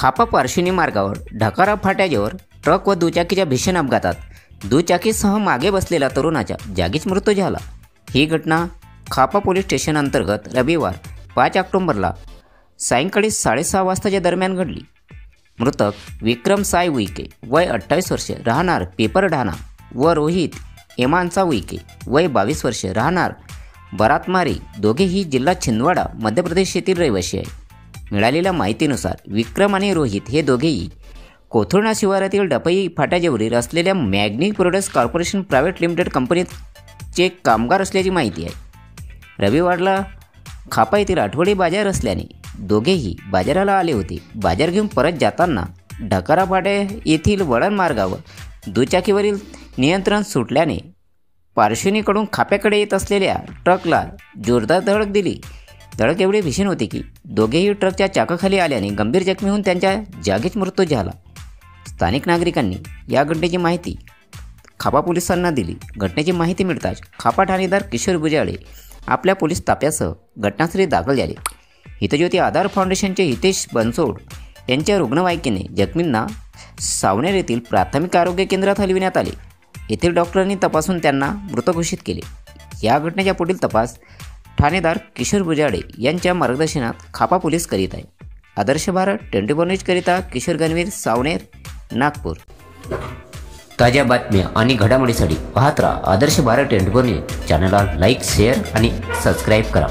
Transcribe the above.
खापा पारशिवनी मार्गावर ढकारा फाट्याजवळ ट्रक व दुचाकीच्या भीषण अपघातात दुचाकीसह मागे बसलेला तरुणाचा जागीच मृत्यू झाला। ही घटना खापा पोलीस स्टेशन अंतर्गत रविवार 5 ऑक्टोबरला सायंकाळी 6:30 वाजताच्या दरम्यान घडली। मृतक विक्रम साय उईके वय 28 वर्ष राहणार पेपर ढाणा व रोहित एमानचा उईके वय 22 वर्ष राहणार बरातमारी दोघेही जिल्हा छिंदवाडा मध्य प्रदेश येथील रहिवासी आहे। मिळालेल्या माहितीनुसार विक्रम आणि रोहित हे दोघेही कोथुर्णा शिवारातील डपई फाट्याजवळील असलेल्या मॅग्निक प्रोडक्ट्स कॉर्पोरेशन प्रायव्हेट लिमिटेड कंपनीचे कामगार असल्याची माहिती आहे। रविवारला खापा येथील आठवडी बाजार असल्याने दोघेही बाजाराला आले होते। बाजार घेऊन परत जाताना ढकारा फाट्या येथील वळण मार्गावर दुचाकीवरील नियंत्रण सुटल्याने पार्श्वनीकडून खाप्याकडे येत असलेल्या ट्रकला जोरदार धडक दिली। धडक एवढी भीषण होती की दोघेही ट्रकच्या चाकाखाली आल्याने गंभीर जखमी होऊन त्यांच्या जागीच मृत्यू झाला। स्थानिक नागरिकांनी या घटनेची माहिती खापा पोलिसांना दिली। घटनेची माहिती मिळताच खापा ठाणेदार किशोर बुजाळे आपल्या पोलीस ताफ्यासह घटनास्थळी दाखल झाले। हितज्योती आधार फाउंडेशनचे हितेश बनसोड यांच्या रुग्णवाहिकेने जखमींना सावनेर येथील प्राथमिक आरोग्य केंद्रात हलविण्यात आले। येथील डॉक्टरांनी तपासून त्यांना मृत घोषित केले। या घटनेच्या पुढील तपास ठाणेदार किशोर बुजाळे यांच्या मार्गदर्शनात खापा पोलीस करीत आहे। आदर्श भारत 24 न्यूजकरिता किशोर गणवीर, सावनेर, नागपूर। ताज्या बातम्या आणि घडामोडीसाठी पाहत राहा आदर्श भारत 24 न्यूज। चॅनलला लाईक, शेअर आणि सबस्क्राईब करा।